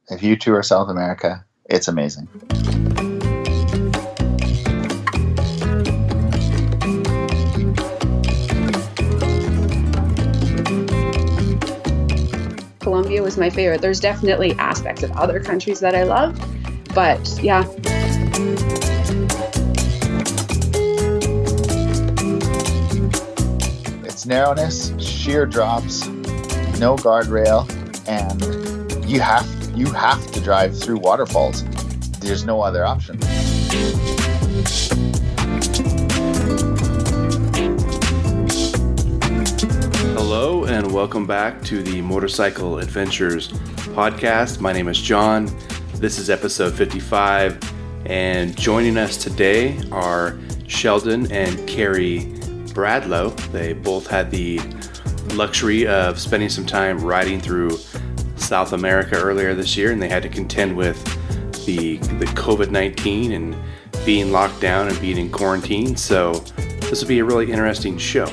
If you tour South America, it's amazing. Colombia was my favorite. There's definitely aspects of other countries that I love, but yeah. It's narrowness, sheer drops, no guardrail, and you have to drive through waterfalls. There's no other option. Hello and welcome back to the Motorcycle Adventures podcast. My name is John. This is episode 55, and joining us today are Sheldon and Karrie Bradlow. They both had the luxury of spending some time riding through South America earlier this year, and they had to contend with the COVID-19 and being locked down and being in quarantine. So this will be a really interesting show.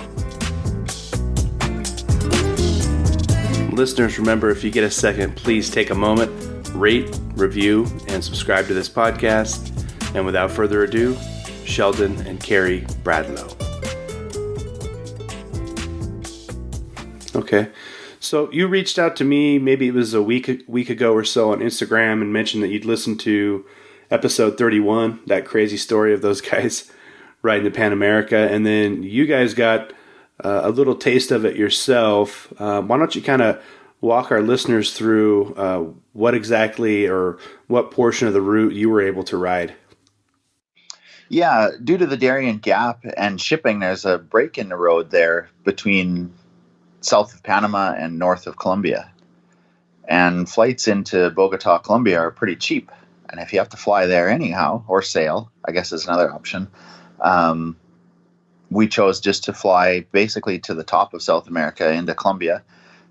Listeners, remember, if you get a second, please take a moment, rate, review, and subscribe to this podcast. And without further ado, Sheldon and Karrie Bradlow. Okay, so you reached out to me, maybe it was a week ago or so, on Instagram, and mentioned that you'd listened to episode 31, that crazy story of those guys riding the Pan America, and then you guys got a little taste of it yourself. Why don't you kind of walk our listeners through what exactly or what portion of the route you were able to ride? Yeah, due to the Darien Gap and shipping, there's a break in the road there between south of Panama and north of Colombia. And flights into Bogota, Colombia are pretty cheap. And if you have to fly there anyhow, or sail, I guess is another option. We chose just to fly basically to the top of South America into Colombia.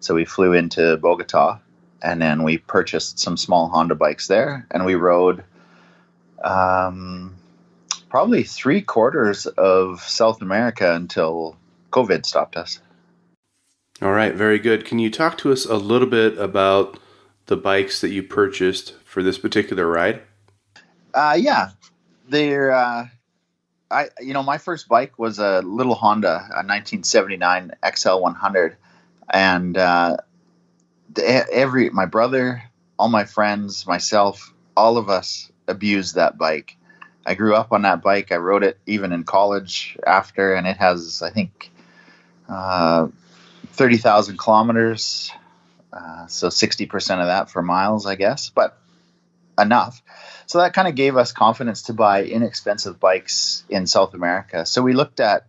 So we flew into Bogota, and then we purchased some small Honda bikes there, and we rode probably 3/4 of South America until COVID stopped us. All right, very good. Can you talk to us a little bit about the bikes that you purchased for this particular ride? Yeah, they're my first bike was a little Honda, a 1979 XL100, and my brother, all my friends, myself, all of us abused that bike. I grew up on that bike. I rode it even in college after, and it has, I think, 30,000 kilometers, so 60% of that for miles, I guess, but enough. So that kind of gave us confidence to buy inexpensive bikes in South America. So we looked at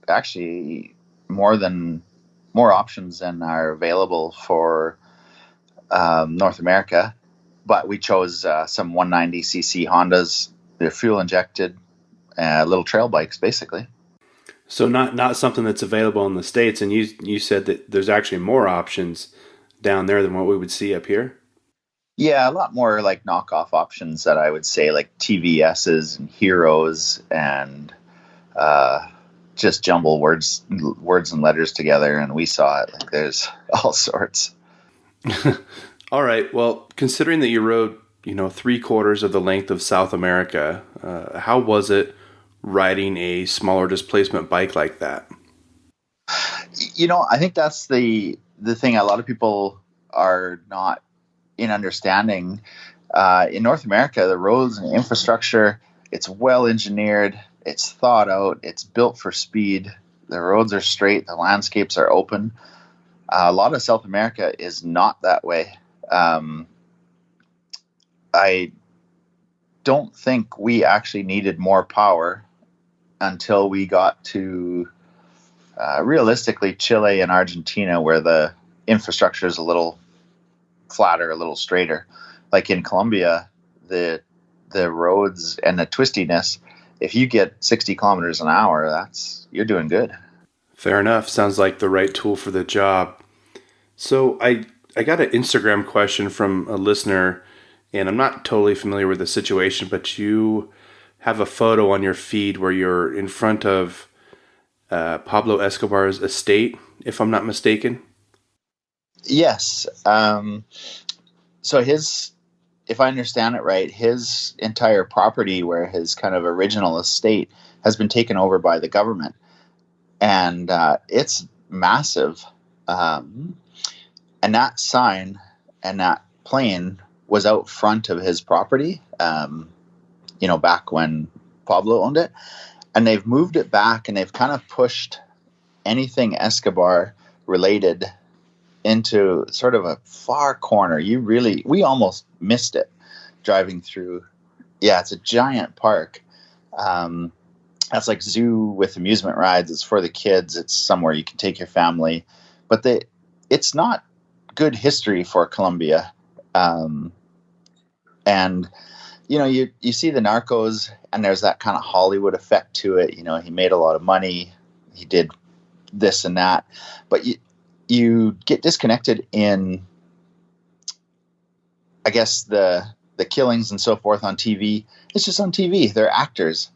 actually more options than are available for North America, but we chose some 190cc Hondas. They're fuel injected, little trail bikes, basically. So not something that's available in the States, and you said that there's actually more options down there than what we would see up here? Yeah, a lot more like knockoff options that I would say, like TVSs and Heroes, and just jumble words and letters together, and we saw it. Like there's all sorts. All right. Well, considering that you rode, 3/4 of the length of South America, how was it riding a smaller displacement bike like that? I think that's the thing a lot of people are not in understanding. In North America, the roads and infrastructure, it's well engineered, it's thought out, it's built for speed. The roads are straight, the landscapes are open. A lot of South America is not that way. I don't think we actually needed more power until we got to realistically Chile and Argentina, where the infrastructure is a little flatter, a little straighter. Like in Colombia, the roads and the twistiness, if you get 60 kilometers an hour, you're doing good. Fair enough. Sounds like the right tool for the job. So I got an Instagram question from a listener, and I'm not totally familiar with the situation, but you have a photo on your feed where you're in front of Pablo Escobar's estate, if I'm not mistaken. Yes. So his if I understand it right, his entire property, where his kind of original estate, has been taken over by the government, and it's massive. And that sign and that plane was out front of his property, back when Pablo owned it. And they've moved it back, and they've kind of pushed anything Escobar related into sort of a far corner. We almost missed it driving through. Yeah, it's a giant park. That's like zoo with amusement rides. It's for the kids. It's somewhere you can take your family, but it's not good history for Colombia. And you see the Narcos, and there's that kind of Hollywood effect to it. He made a lot of money. He did this and that, but you get disconnected in, I guess, the killings and so forth on TV. It's just on TV. They're actors.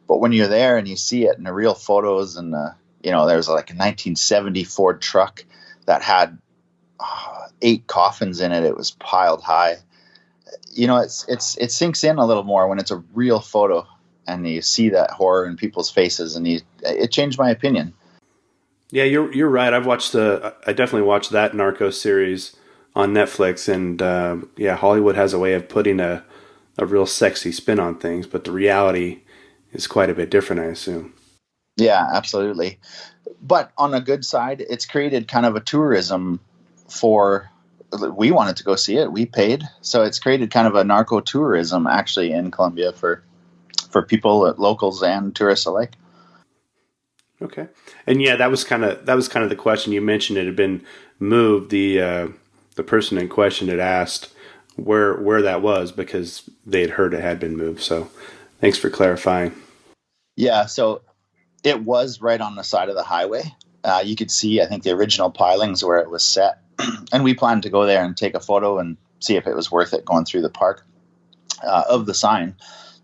But when you're there and you see it in the real photos, and there's like a 1970 Ford truck that had 8 coffins in it. It was piled high. It sinks in a little more when it's a real photo and you see that horror in people's faces, and it changed my opinion. Yeah, you're right. I definitely watched that Narcos series on Netflix, and Hollywood has a way of putting a real sexy spin on things, but the reality is quite a bit different, I assume. Yeah, absolutely. But on a good side, it's created kind of a tourism we wanted to go see it. We paid. So it's created kind of a narco tourism actually in Colombia for people, locals and tourists alike. Okay. And yeah, that was kind of the question. You mentioned it had been moved. The person in question had asked where that was because they had heard it had been moved. So thanks for clarifying. Yeah, so it was right on the side of the highway. You could see, I think, the original pilings where it was set. And we planned to go there and take a photo and see if it was worth it going through the park of the sign.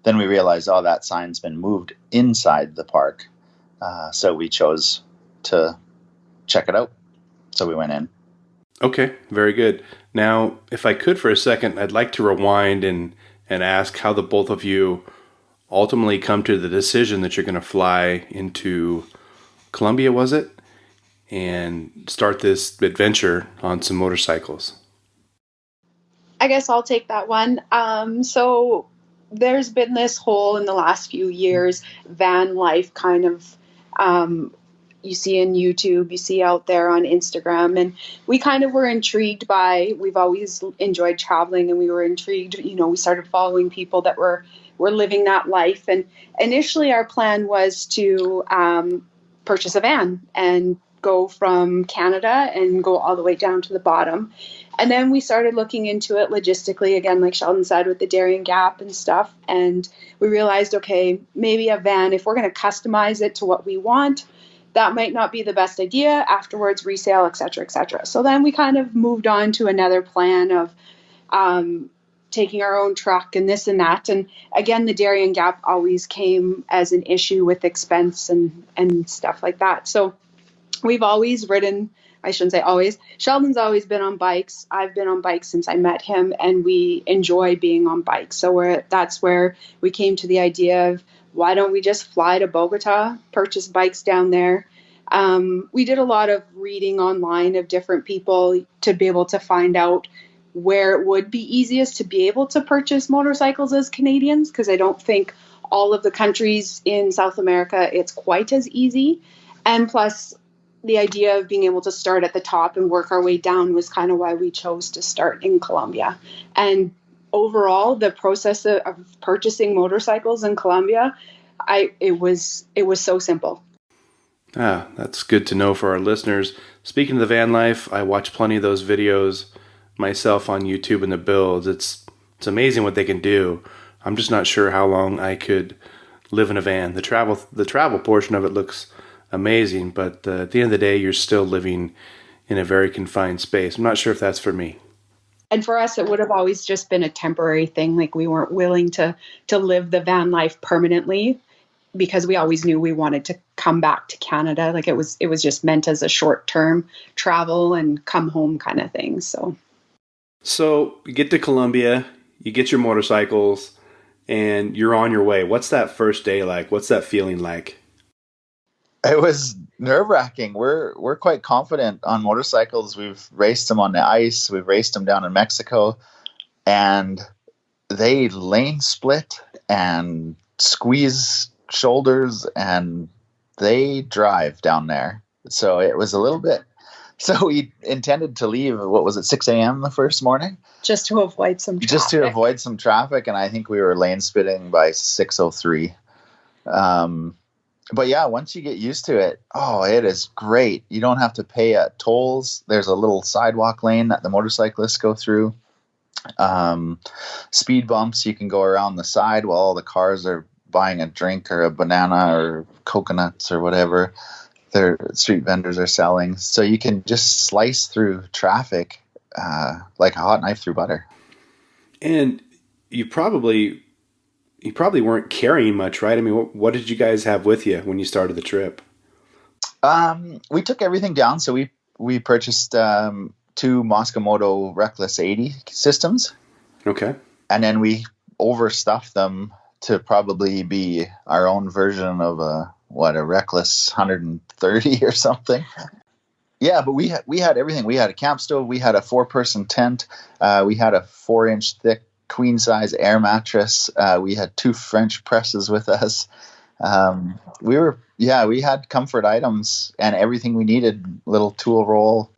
Then we realized, that sign's been moved inside the park. So we chose to check it out. So we went in. Okay, very good. Now, if I could for a second, I'd like to rewind and ask how the both of you ultimately come to the decision that you're going to fly into Colombia, was it? And start this adventure on some motorcycles. I guess I'll take that one. So there's been this whole, in the last few years, van life kind of, you see in YouTube, you see out there on Instagram, and we kind of were intrigued we've always enjoyed traveling, and we were intrigued, we started following people that were living that life. And initially our plan was to purchase a van and go from Canada and go all the way down to the bottom. And then we started looking into it logistically, again, like Sheldon said, with the Darien Gap and stuff. And we realized, okay, maybe a van, if we're going to customize it to what we want, that might not be the best idea. Afterwards, resale, et cetera, et cetera. So then we kind of moved on to another plan of taking our own truck and this and that. And again, the Darien Gap always came as an issue with expense and stuff like that. So we've always ridden, I shouldn't say always, Sheldon's always been on bikes. I've been on bikes since I met him, and we enjoy being on bikes. So that's where we came to the idea of, why don't we just fly to Bogota, purchase bikes down there? We did a lot of reading online of different people to be able to find out where it would be easiest to be able to purchase motorcycles as Canadians, because I don't think all of the countries in South America, it's quite as easy. And plus, the idea of being able to start at the top and work our way down was kind of why we chose to start in Colombia. And overall, the process of purchasing motorcycles in Colombia, it was so simple. That's good to know for our listeners. Speaking of the van life, I watch plenty of those videos myself on YouTube and the builds. It's amazing what they can do. I'm just not sure how long I could live in a van. The travel portion of it looks amazing, but at the end of the day, you're still living in a very confined space. I'm not sure if that's for me. And for us, it would have always just been a temporary thing. Like, we weren't willing to live the van life permanently, because we always knew we wanted to come back to Canada. Like, it was just meant as a short-term travel and come home kind of thing. So you get to Colombia, you get your motorcycles, and you're on your way. What's that first day like? What's that feeling like? It was nerve-wracking. We're quite confident on motorcycles. We've raced them on the ice. We've raced them down in Mexico, and they lane split and squeeze shoulders, and they drive down there. So it was a little bit. So we intended to leave. What was it, 6 a.m. the first morning? Just to avoid some traffic. Just to avoid some traffic, and I think we were lane splitting by 6:03. But yeah, once you get used to it, it is great. You don't have to pay at tolls. There's a little sidewalk lane that the motorcyclists go through. Speed bumps, you can go around the side while all the cars are buying a drink or a banana or coconuts or whatever their street vendors are selling. So you can just slice through traffic like a hot knife through butter. And you probably weren't carrying much, right? I mean, what did you guys have with you when you started the trip? We took everything down. So we purchased 2 Moskomoto Reckless 80 systems. Okay. And then we overstuffed them to probably be our own version of a Reckless 130 or something. Yeah, but we had everything. We had a camp stove. We had a 4-person tent. We had a 4-inch thick queen size air mattress. We had 2 French presses with us. We had comfort items and everything we needed. Little tool roll.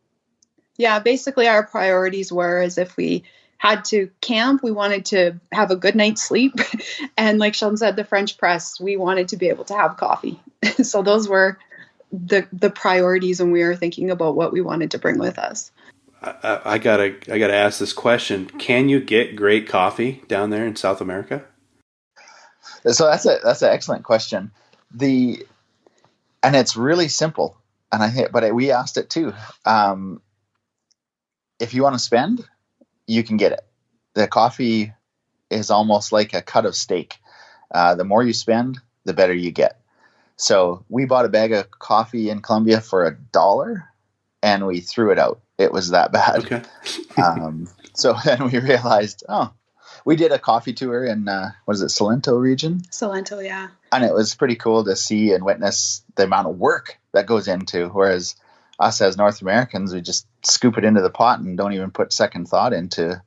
Yeah, basically our priorities were, as if we had to camp, we wanted to have a good night's sleep. And like Sheldon said, the French press, we wanted to be able to have coffee. So those were the priorities when we were thinking about what we wanted to bring with us. I gotta ask this question. Can you get great coffee down there in South America? So that's an excellent question. And it's really simple. But we asked it too. If you want to spend, you can get it. The coffee is almost like a cut of steak. The more you spend, the better you get. So we bought a bag of coffee in Colombia for $1 and we threw it out. It was that bad. Okay. So then we realized, we did a coffee tour in, Salento region? Salento, yeah. And it was pretty cool to see and witness the amount of work that goes into, whereas us as North Americans, we just scoop it into the pot and don't even put second thought into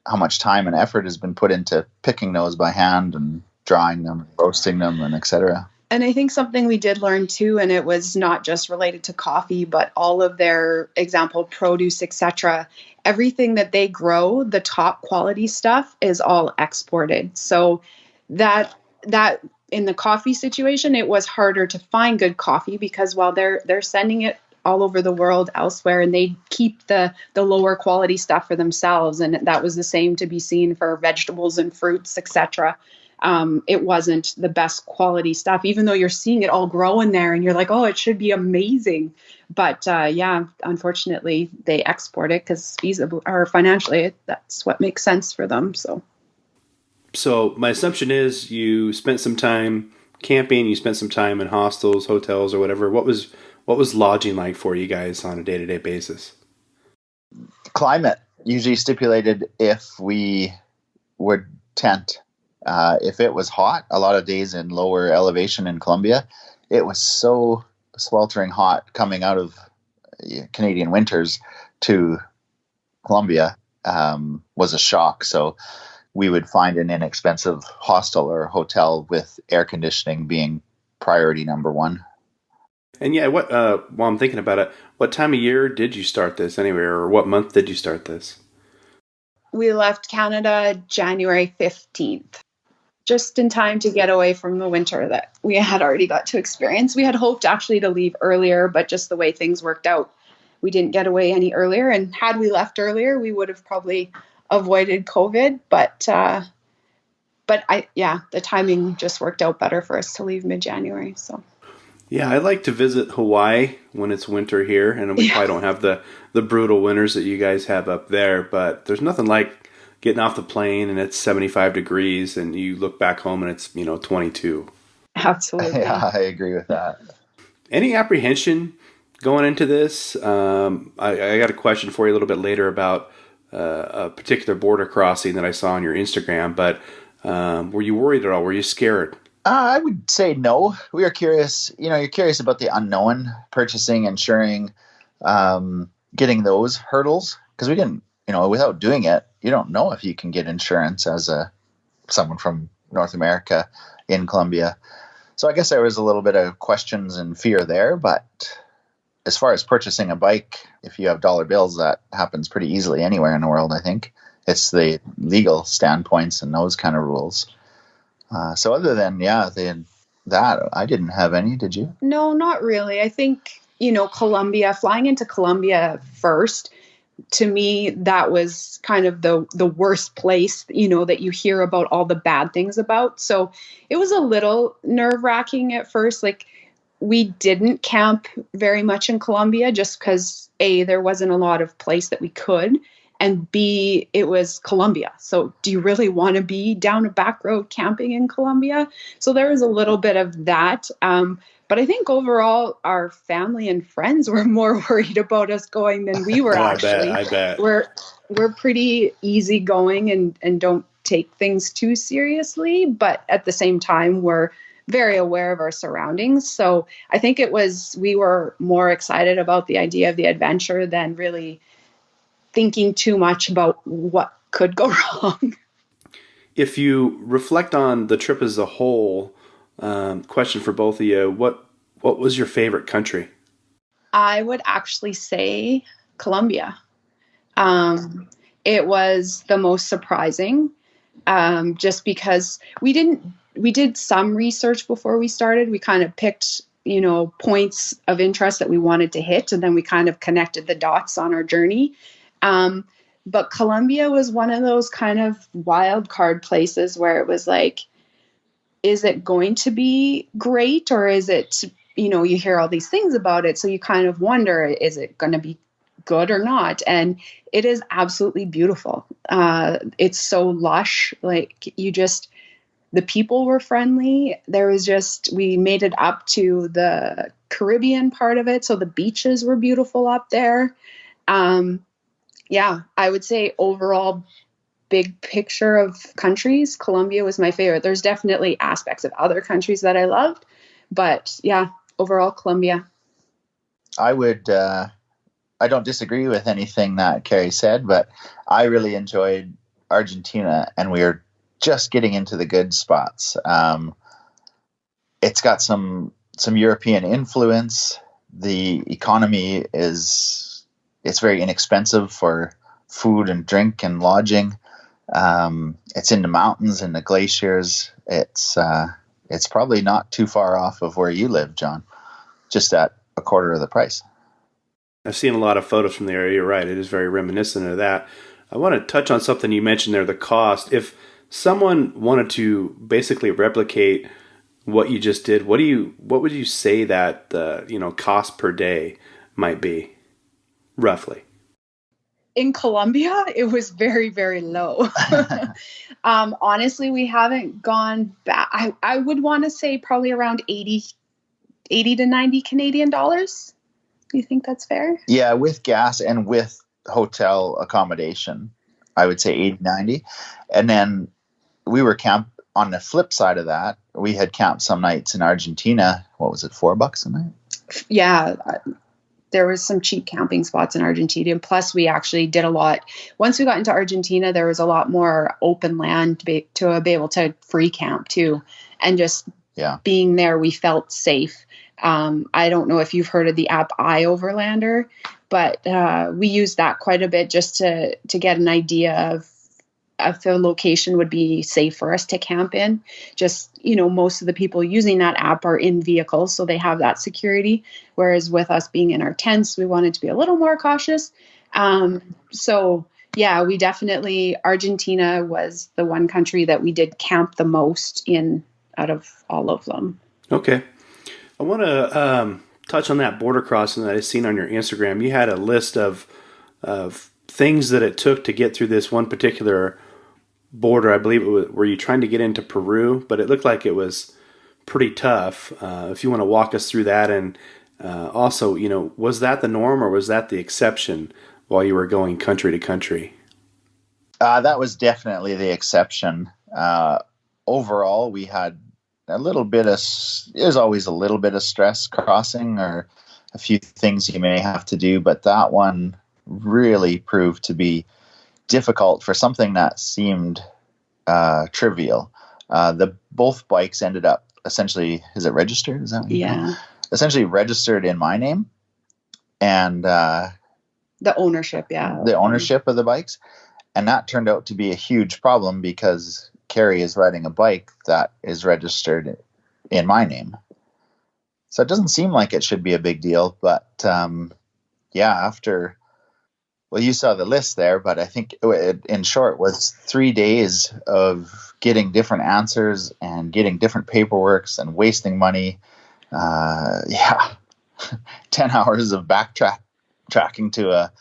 how much time and effort has been put into picking those by hand and drying them, roasting them, and etc. And I think something we did learn too, and it was not just related to coffee, but all of their example produce, etc. Everything that they grow, the top quality stuff is all exported. So that in the coffee situation, it was harder to find good coffee because while they're sending it all over the world elsewhere, and they keep the lower quality stuff for themselves, and that was the same to be seen for vegetables and fruits, etc. It wasn't the best quality stuff, even though you're seeing it all grow in there and you're like, it should be amazing. But unfortunately they export it because feasible or financially that's what makes sense for them. So my assumption is you spent some time camping, you spent some time in hostels, hotels, or whatever. What was lodging like for you guys on a day-to-day basis? Climate usually stipulated if we would tent. If it was hot, a lot of days in lower elevation in Colombia, it was so sweltering hot coming out of Canadian winters to Colombia was a shock. So we would find an inexpensive hostel or hotel with air conditioning being priority number one. And while I'm thinking about it, what time of year did you start this anyway, or what month did you start this? We left Canada January 15th. Just in time to get away from the winter that we had already got to experience. We had hoped actually to leave earlier, but just the way things worked out, we didn't get away any earlier. And had we left earlier, we would have probably avoided COVID. But the timing just worked out better for us to leave mid-January. So. Yeah, I like to visit Hawaii when it's winter here, and we probably don't have the brutal winters that you guys have up there. But there's nothing like getting off the plane and it's 75 degrees and you look back home and it's 22. Absolutely. Yeah, I agree with that. Any apprehension going into this? I got a question for you a little bit later about a particular border crossing that I saw on your Instagram, but were you worried at all? Were you scared? I would say no. We are curious. You're curious about the unknown, purchasing, insuring, getting those hurdles, because we didn't, without doing it, you don't know if you can get insurance as someone from North America in Colombia. So I guess there was a little bit of questions and fear there, but as far as purchasing a bike, if you have dollar bills, that happens pretty easily anywhere in the world, I think. It's the legal standpoints and those kind of rules. So other than, that, I didn't have any. Did you? No, not really. I think, Colombia, flying into Colombia first, to me, that was kind of the worst place, that you hear about all the bad things about. So it was a little nerve-wracking at first. Like, we didn't camp very much in Colombia just because, A, there wasn't a lot of place that we could, and B, it was Colombia. So do you really want to be down a back road camping in Colombia? So there was a little bit of that. But I think overall, our family and friends were more worried about us going than we were. Actually. I bet. We're pretty easygoing and don't take things too seriously. But at the same time, we're very aware of our surroundings. So I think we were more excited about the idea of the adventure than really thinking too much about what could go wrong. If you reflect on the trip as a whole, question for both of you, what was your favorite country? I would actually say Colombia. It was the most surprising, just because we did some research before we started. We kind of picked, points of interest that we wanted to hit, and then we kind of connected the dots on our journey. But Colombia was one of those kind of wild card places where it was like, is it going to be great, or is it, you hear all these things about it, so you kind of wonder, is it going to be good or not? And it is absolutely beautiful. It's so lush. Like, the people were friendly. We made it up to the Caribbean part of it, so the beaches were beautiful up there. I would say overall, big picture of countries, Colombia was my favorite. There's definitely aspects of other countries that I loved, but overall, Colombia. I don't disagree with anything that Karrie said, but I really enjoyed Argentina, and we were just getting into the good spots. It's got some European influence. The economy it's very inexpensive for food and drink and lodging. It's in the mountains and the glaciers. It's probably not too far off of where you live, John, just at a quarter of the price. I've seen a lot of photos from the area. You're right. It is very reminiscent of that. I want to touch on something you mentioned there, the cost. If someone wanted to basically replicate what you just did, what would you say that the cost per day might be, roughly? In Colombia, it was very, very low. Honestly, we haven't gone back. I would want to say probably around 80 to 90 Canadian dollars. Do you think that's fair? Yeah, with gas and with hotel accommodation, I would say 80, 90. And then we were camped on the flip side of that. We had camped some nights in Argentina. What was it, $4 a night? Yeah. There was some cheap camping spots in Argentina. Plus, we actually did a lot. Once we got into Argentina, there was a lot more open land to be able to free camp too. And just being there, we felt safe. I don't know if you've heard of the app iOverlander, but we used that quite a bit just to get an idea of if the location would be safe for us to camp in. Just, most of the people using that app are in vehicles, so they have that security. Whereas with us being in our tents, we wanted to be a little more cautious. We definitely, Argentina was the one country that we did camp the most in out of all of them. Okay. I want to touch on that border crossing that I seen on your Instagram. You had a list of things that it took to get through this one particular border. I believe were you trying to get into Peru, but it looked like it was pretty tough. If you want to walk us through that, and also, was that the norm or was that the exception while you were going country to country? That was definitely the exception. Overall, we had a little bit of, there's always a little bit of stress crossing or a few things you may have to do, but that one really proved to be difficult for something that seemed trivial. Both bikes ended up essentially, is it registered? Is that what you call it? Essentially registered in my name, and the ownership, the ownership of the bikes. And that turned out to be a huge problem because Karrie is riding a bike that is registered in my name. So it doesn't seem like it should be a big deal, but after, well, you saw the list there, but I think it, in short, was 3 days of getting different answers and getting different paperworks and wasting money. 10 hours of backtracking to a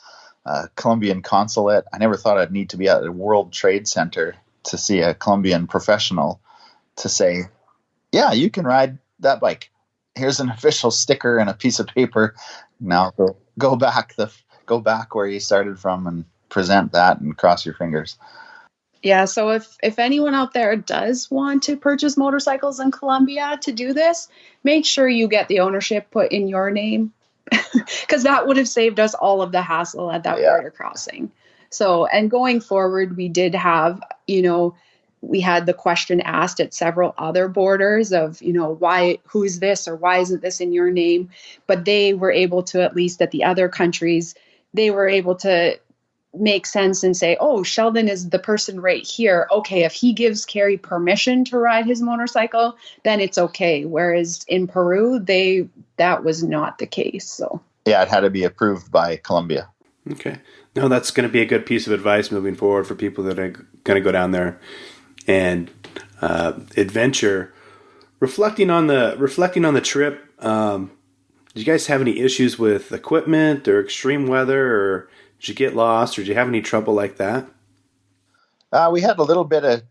Colombian consulate. I never thought I'd need to be at a World Trade Center to see a Colombian professional to say, yeah, you can ride that bike. Here's an official sticker and a piece of paper. Now go back where you started from and present that and cross your fingers. Yeah, so if anyone out there does want to purchase motorcycles in Colombia to do this, make sure you get the ownership put in your name, because that would have saved us all of the hassle at that border crossing. So, and going forward, we did have, we had the question asked at several other borders of, why, who's this, or why isn't this in your name? But they were able to, at least at the other countries, they were able to make sense and say, oh, Sheldon is the person right here. Okay, if he gives Karrie permission to ride his motorcycle, then it's okay. Whereas in Peru, that was not the case. So yeah, it had to be approved by Colombia. Okay. No, that's going to be a good piece of advice moving forward for people that are going to go down there and adventure. Reflecting on the trip, did you guys have any issues with equipment or extreme weather, or did you get lost, or did you have any trouble like that? We had a little bit of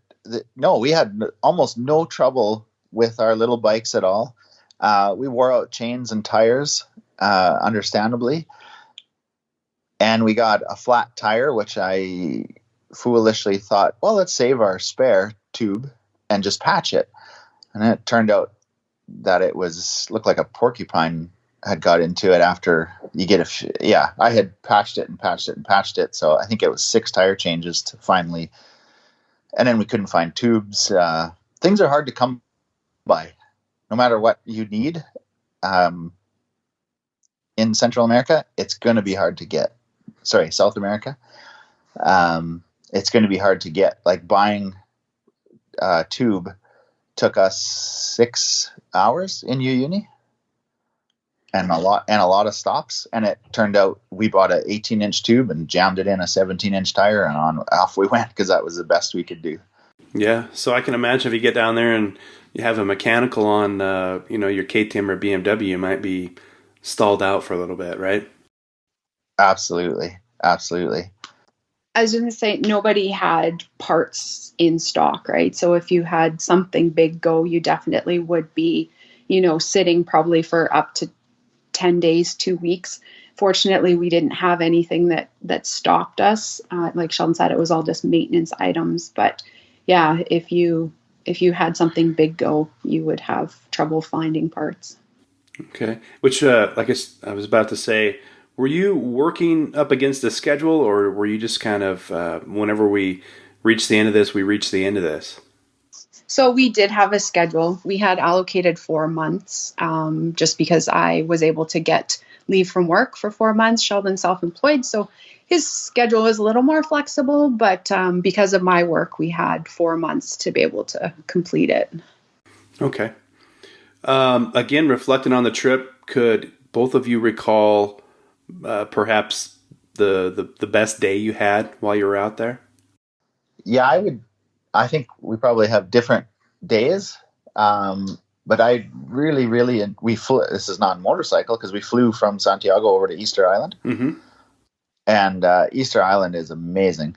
we had almost no trouble with our little bikes at all. We wore out chains and tires, understandably. And we got a flat tire, which I foolishly thought, well, let's save our spare tube and just patch it. And it turned out that it looked like a porcupine had got into it after you get I had patched it. So I think it was 6 tire changes to finally, and then we couldn't find tubes. Things are hard to come by, no matter what you need. In Central America, it's going to be hard to get. Sorry, South America. It's going to be hard to get. Like buying a tube took us 6 hours in Uyuni. And a lot of stops, and it turned out we bought an 18-inch tube and jammed it in a 17-inch tire, and off we went, because that was the best we could do. Yeah, so I can imagine if you get down there and you have a mechanical on, your KTM or BMW, you might be stalled out for a little bit, right? Absolutely. I was going to say, nobody had parts in stock, right? So if you had something big go, you definitely would be, sitting probably for up to 10 days, 2 weeks. Fortunately, we didn't have anything that stopped us. Like Sheldon said, it was all just maintenance items. But yeah, if you had something big go, you would have trouble finding parts. Okay. Which, like I was about to say, were you working up against the schedule, or were you just kind of, whenever we reach the end of this, we reach the end of this? So we did have a schedule. We had allocated 4 months, just because I was able to get leave from work for 4 months. Sheldon's self-employed, so his schedule was a little more flexible. But because of my work, we had 4 months to be able to complete it. Okay. Again, reflecting on the trip, could both of you recall perhaps the best day you had while you were out there? Yeah, I would. I think we probably have different days, but I really, we flew. This is not a motorcycle, because we flew from Santiago over to Easter Island, and Easter Island is amazing.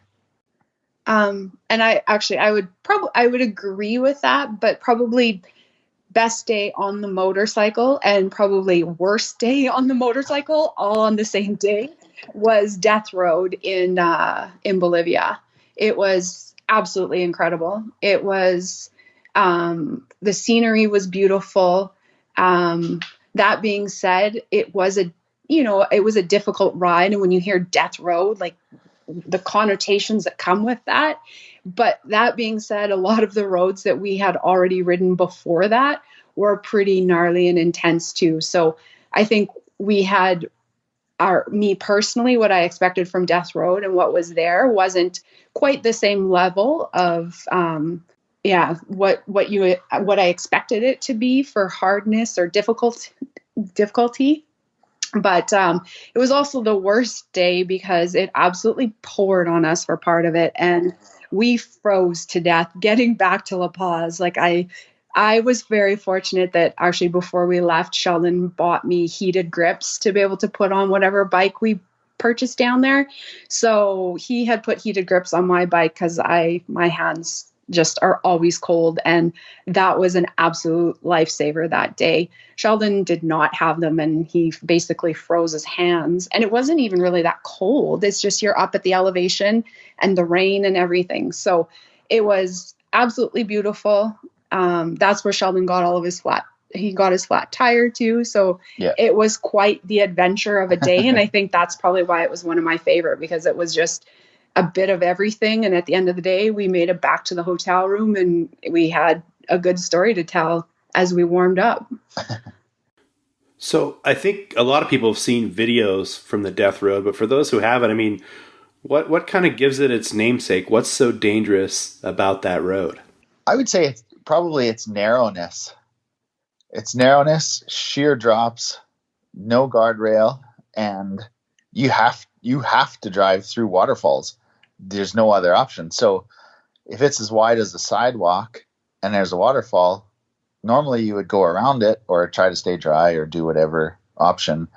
And I would agree with that, but probably best day on the motorcycle and probably worst day on the motorcycle all on the same day was Death Road in Bolivia. it was absolutely incredible. It was, the scenery was beautiful. That being said, it was a difficult ride. And when you hear Death Road, like the connotations that come with that. But that being said, a lot of the roads that we had already ridden before that were pretty gnarly and intense too. So I think we had me personally, what I expected from Death Road and what was there wasn't quite the same level of, what I expected it to be for hardness or difficulty. But it was also the worst day because it absolutely poured on us for part of it, and we froze to death getting back to La Paz. Like I was very fortunate that actually before we left, Sheldon bought me heated grips to be able to put on whatever bike we purchased down there. So he had put heated grips on my bike because my hands just are always cold, and that was an absolute lifesaver that day. Sheldon did not have them, and he basically froze his hands, and it wasn't even really that cold. It's just you're up at the elevation and the rain and everything. So it was absolutely beautiful. That's where Sheldon got all of his he got his flat tire too. So It was quite the adventure of a day. And I think that's probably why it was one of my favorite, because it was just a bit of everything. And at the end of the day, we made it back to the hotel room and we had a good story to tell as we warmed up. So I think a lot of people have seen videos from the Death Road, but for those who haven't, I mean, what kind of gives it its namesake? What's so dangerous about that road? I would say it's probably its narrowness. Its narrowness, sheer drops, no guardrail, and you have to drive through waterfalls. There's no other option. So if it's as wide as the sidewalk and there's a waterfall, normally you would go around it or try to stay dry or do whatever option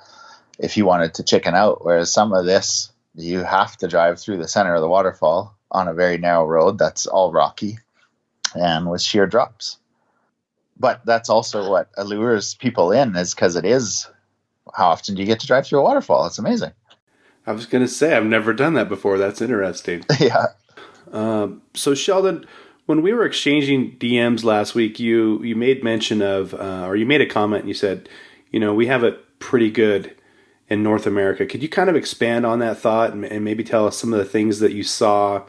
if you wanted to chicken out. Whereas some of this, you have to drive through the center of the waterfall on a very narrow road that's all rocky and with sheer drops. But that's also what allures people in, is because it is, how often do you get to drive through a waterfall? It's amazing. I was going to say, I've never done that before. That's interesting. Yeah. So Sheldon, when we were exchanging DMs last week, you made mention of, or you made a comment and you said, we have it pretty good in North America. Could you kind of expand on that thought and maybe tell us some of the things that you saw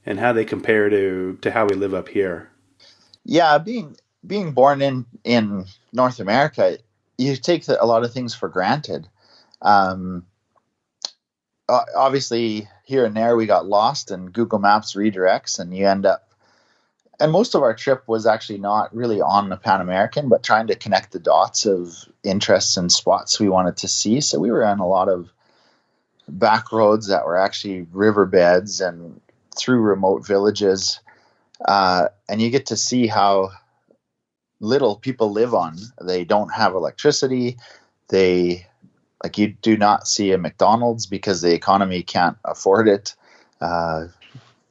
and how they compare to how we live up here? Yeah, being born in North America, you take a lot of things for granted. Obviously, here and there we got lost, and Google Maps redirects, and you end up. And most of our trip was actually not really on the Pan American, but trying to connect the dots of interests and spots we wanted to see. So we were on a lot of back roads that were actually riverbeds and through remote villages. And you get to see how little people live on. They don't have electricity. You do not see a McDonald's because the economy can't afford it.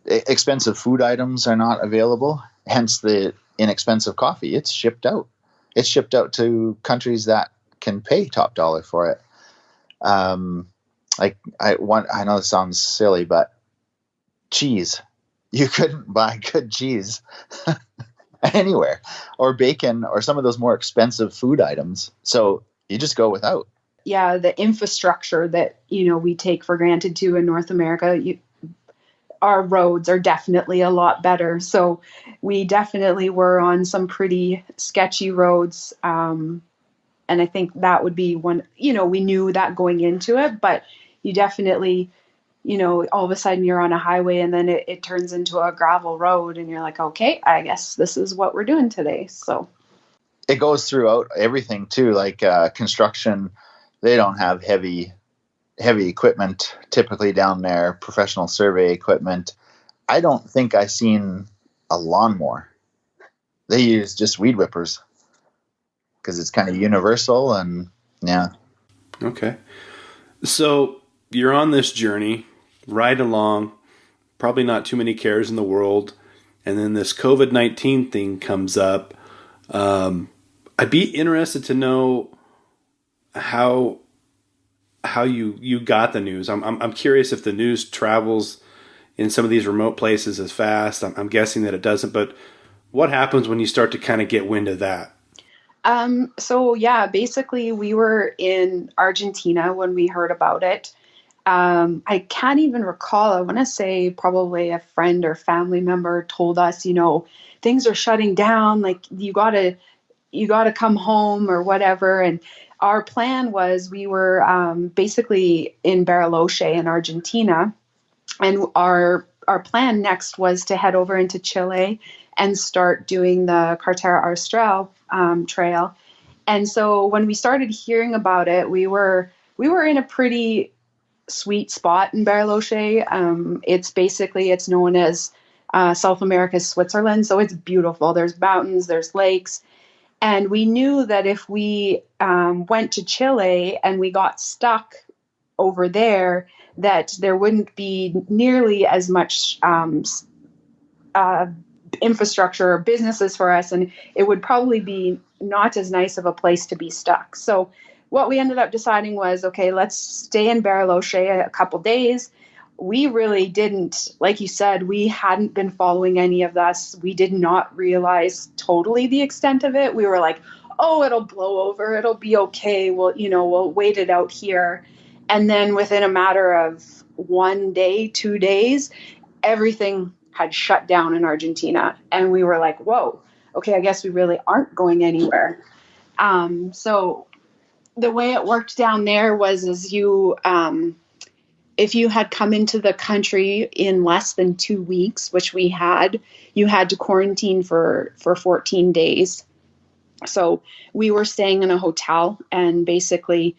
Expensive food items are not available, hence the inexpensive coffee. It's shipped out. It's shipped out to countries that can pay top dollar for it. I know this sounds silly, but cheese. You couldn't buy good cheese anywhere, or bacon, or some of those more expensive food items. So you just go without. Yeah, the infrastructure that, we take for granted too in North America, our roads are definitely a lot better. So we definitely were on some pretty sketchy roads. And I think that would be one, we knew that going into it, but you definitely, all of a sudden you're on a highway and then it turns into a gravel road and you're like, okay, I guess this is what we're doing today. So it goes throughout everything too, like construction. They don't have heavy equipment typically down there, professional survey equipment. I don't think I've seen a lawnmower. They use just weed whippers because it's kind of universal, and yeah. Okay. So you're on this journey, right along, probably not too many cares in the world, and then this COVID-19 thing comes up. I'd be interested to know how you got the news. I'm curious if the news travels in some of these remote places as fast. I'm guessing that it doesn't, but what happens when you start to kind of get wind of that? So yeah, basically we were in Argentina when we heard about it. I can't even recall. I want to say probably a friend or family member told us, things are shutting down. Like you gotta come home or whatever. And our plan was we were basically in Bariloche in Argentina, and our plan next was to head over into Chile and start doing the Carretera Austral trail. And so when we started hearing about it, we were in a pretty sweet spot in Bariloche. It's known as South America's Switzerland, so it's beautiful. There's mountains, there's lakes, and we knew that if we went to Chile and we got stuck over there, that there wouldn't be nearly as much infrastructure or businesses for us, and it would probably be not as nice of a place to be stuck. So what we ended up deciding was, okay, let's stay in Bariloche a couple days. We really didn't, like you said, we hadn't been following any of this. We did not realize totally the extent of it. We were like, oh, it'll blow over. It'll be okay. We'll wait it out here. And then within a matter of 1 day, 2 days, everything had shut down in Argentina. And we were like, whoa, okay, I guess we really aren't going anywhere. So the way it worked down there was if you had come into the country in less than 2 weeks, which we had, you had to quarantine for 14 days. So we were staying in a hotel, and basically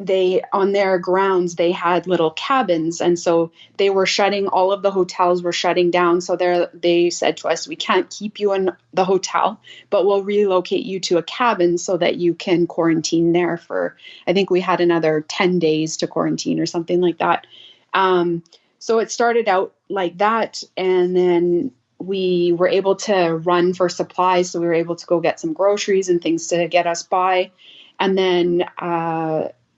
they, on their grounds, they had little cabins. And so they were all of the hotels were shutting down. So they said to us, we can't keep you in the hotel, but we'll relocate you to a cabin so that you can quarantine there for, I think we had another 10 days to quarantine or something like that. So it started out like that. And then we were able to run for supplies. So we were able to go get some groceries and things to get us by. And then,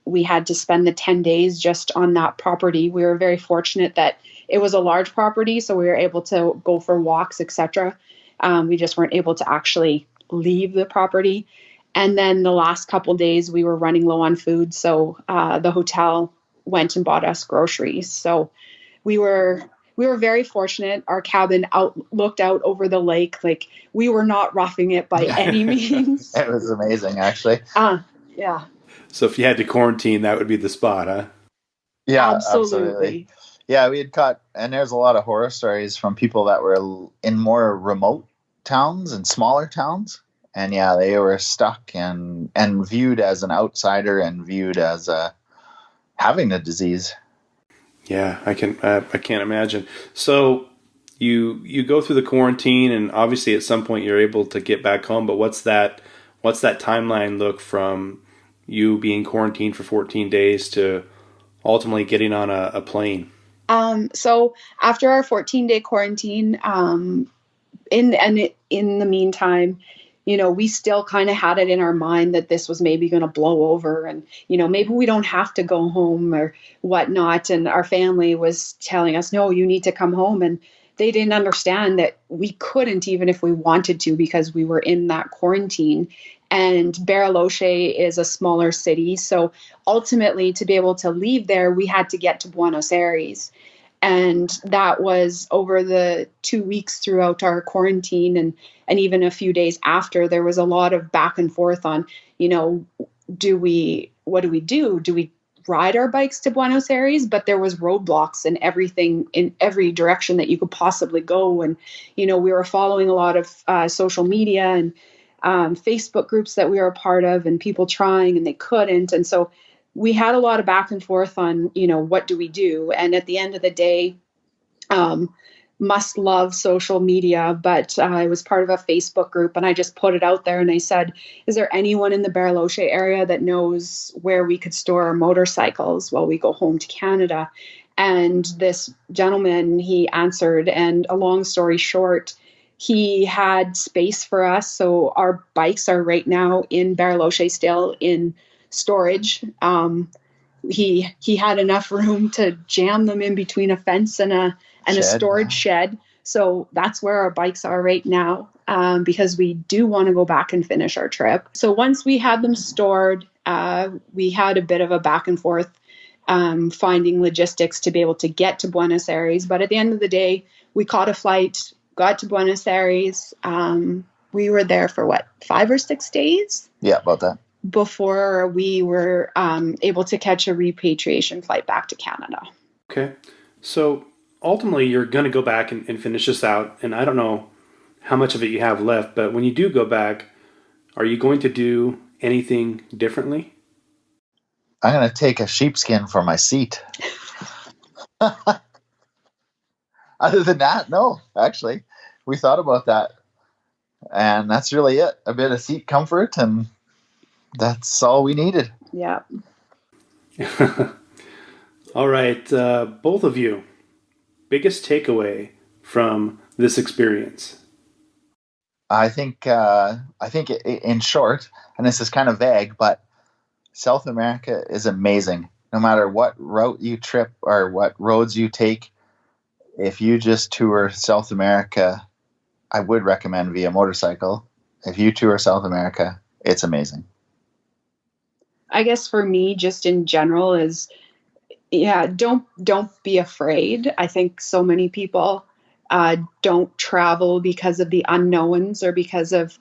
we had to spend the 10 days just on that property. We were very fortunate that it was a large property, so we were able to go for walks, etc. We just weren't able to actually leave the property. And then the last couple days, we were running low on food, so the hotel went and bought us groceries. So we were very fortunate. Our cabin looked out over the lake. Like, we were not roughing it by any means. It was amazing, actually. Yeah. So if you had to quarantine, that would be the spot, huh? Yeah, absolutely. Yeah, we had caught, and there's a lot of horror stories from people that were in more remote towns and smaller towns. And yeah, they were stuck and viewed as an outsider and viewed as having the disease. Yeah, I can't imagine. So you go through the quarantine, and obviously at some point you're able to get back home. But what's that timeline look from you being quarantined for 14 days to ultimately getting on a plane? So after our 14-day quarantine, in the meantime, we still kind of had it in our mind that this was maybe going to blow over, and, maybe we don't have to go home or whatnot. And our family was telling us, no, you need to come home. And they didn't understand that we couldn't, even if we wanted to, because we were in that quarantine. And Bariloche is a smaller city. So ultimately, to be able to leave there, we had to get to Buenos Aires. And that was over the 2 weeks throughout our quarantine. And even a few days after, there was a lot of back and forth on, what do we do? Do we ride our bikes to Buenos Aires? But there was roadblocks and everything in every direction that you could possibly go. And, we were following a lot of social media and Facebook groups that we were a part of, and people trying and they couldn't. And so we had a lot of back and forth on, what do we do? And at the end of the day, must love social media, but I was part of a Facebook group, and I just put it out there and I said, is there anyone in the Bariloche area that knows where we could store our motorcycles while we go home to Canada? And this gentleman, he answered, and a long story short, he had space for us. So our bikes are right now in Bariloche still in storage. he had enough room to jam them in between a fence and a storage shed. So that's where our bikes are right now, because we do want to go back and finish our trip. So once we had them stored, we had a bit of a back and forth finding logistics to be able to get to Buenos Aires. But at the end of the day, we caught a flight, got to Buenos Aires. We were there for 5 or 6 days? Yeah, about that. Before we were able to catch a repatriation flight back to Canada. Okay. So ultimately, you're going to go back and finish this out. And I don't know how much of it you have left, but when you do go back, are you going to do anything differently? I'm going to take a sheepskin for my seat. Other than that, no, actually. We thought about that. And that's really it. A bit of seat comfort, and that's all we needed. Yeah. All right. Both of you, biggest takeaway from this experience? I think in short, and this is kind of vague, but South America is amazing. No matter what route you trip or what roads you take, if you just tour South America, I would recommend via motorcycle. If you tour South America, it's amazing. I guess for me, just in general, is don't be afraid. I think so many people don't travel because of the unknowns or because of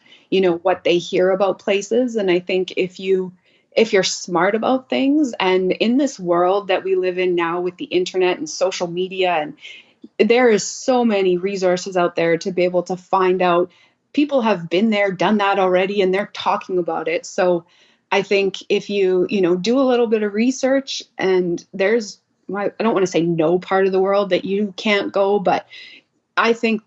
what they hear about places. And I think if you're smart about things, and in this world that we live in now with the internet and social media, and there is so many resources out there to be able to find out. People have been there, done that already, and they're talking about it. So I think if you do a little bit of research, and I don't want to say no part of the world that you can't go, but I think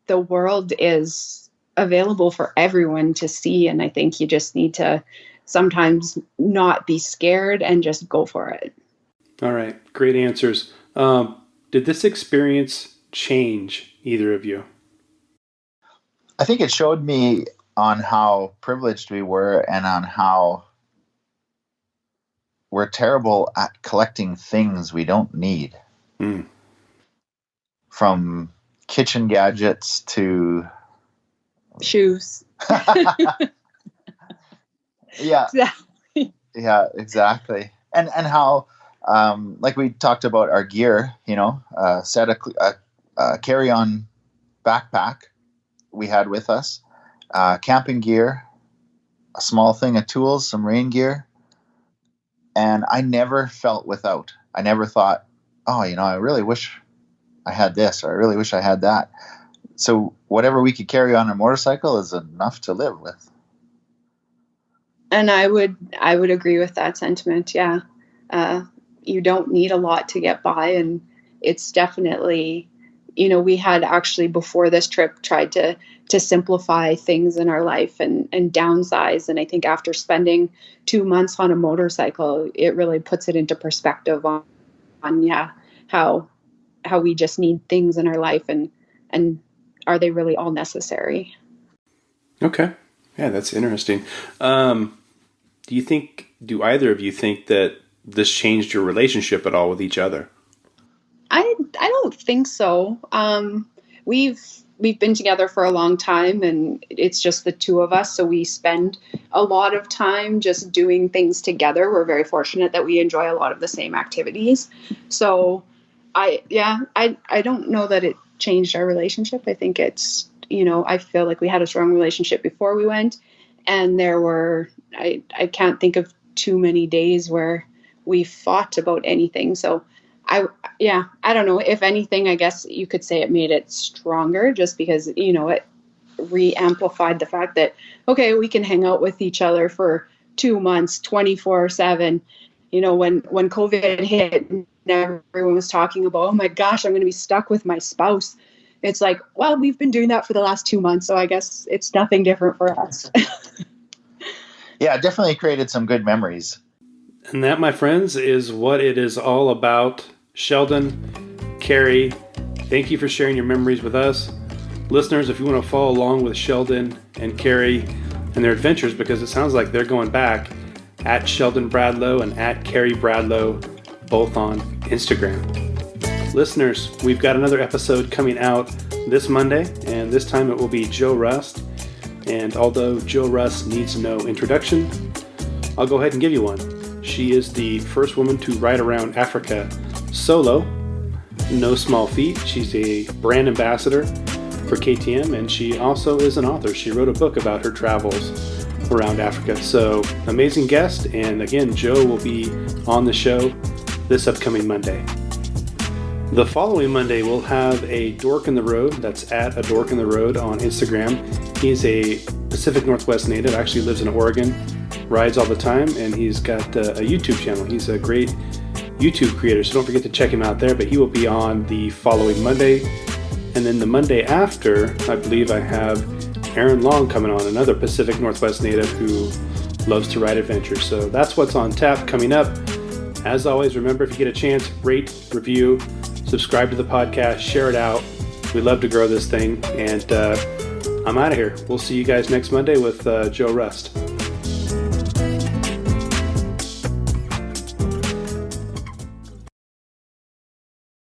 the world is available for everyone to see. And I think you just need to sometimes not be scared and just go for it. All right. Great answers. Did this experience change either of you? I think it showed me on how privileged we were and on how we're terrible at collecting things we don't need. Mm. From kitchen gadgets to shoes. Yeah. Exactly. Yeah, exactly. And how, like we talked about our gear, set a carry-on backpack we had with us, camping gear, a small thing of tools, some rain gear. And I never felt without. I never thought, I really wish I had this, or I really wish I had that. So whatever we could carry on a motorcycle is enough to live with. And I would agree with that sentiment. Yeah. You don't need a lot to get by. And it's definitely, we had actually before this trip tried to simplify things in our life and downsize. And I think after spending 2 months on a motorcycle, it really puts it into perspective on how we just need things in our life and are they really all necessary? Okay. Yeah, that's interesting. Do either of you think that this changed your relationship at all with each other? I don't think so. We've been together for a long time, and it's just the two of us. So we spend a lot of time just doing things together. We're very fortunate that we enjoy a lot of the same activities. So I don't know that it changed our relationship. I think it's, I feel like we had a strong relationship before we went, and there were, I can't think of too many days where we fought about anything. So I don't know. If anything, I guess you could say it made it stronger just because, it re-amplified the fact that, okay, we can hang out with each other for 2 months, 24/7. When COVID hit and everyone was talking about, oh my gosh, I'm going to be stuck with my spouse. It's like, well, we've been doing that for the last 2 months. So I guess it's nothing different for us. Yeah, it definitely created some good memories. And that, my friends, is what it is all about. Sheldon, Karrie, thank you for sharing your memories with us. Listeners, if you want to follow along with Sheldon and Karrie and their adventures, because it sounds like they're going back, at Sheldon Bradlow and at Karrie Bradlow, both on Instagram. Listeners, we've got another episode coming out this Monday, and this time it will be Joe Rust. And although Joe Rust needs no introduction, I'll go ahead and give you one. She is the first woman to ride around Africa solo. No small feat. She's a brand ambassador for KTM, and she also is an author. She wrote a book about her travels around Africa. So, amazing guest, and again, Joe will be on the show this upcoming Monday. The following Monday, we'll have a Dork in the Road. That's at a Dork in the Road on Instagram. He's a Pacific Northwest native, actually lives in Oregon, rides all the time, and he's got a YouTube channel. He's a great YouTube creator, so don't forget to check him out there, but he will be on the following Monday. And then the Monday after, I believe I have Aaron Long coming on, another Pacific Northwest native who loves to ride adventures. So that's what's on tap coming up. As always, remember, if you get a chance, rate, review, subscribe to the podcast, share it out. We love to grow this thing, and I'm out of here. We'll see you guys next Monday with Joe Rust.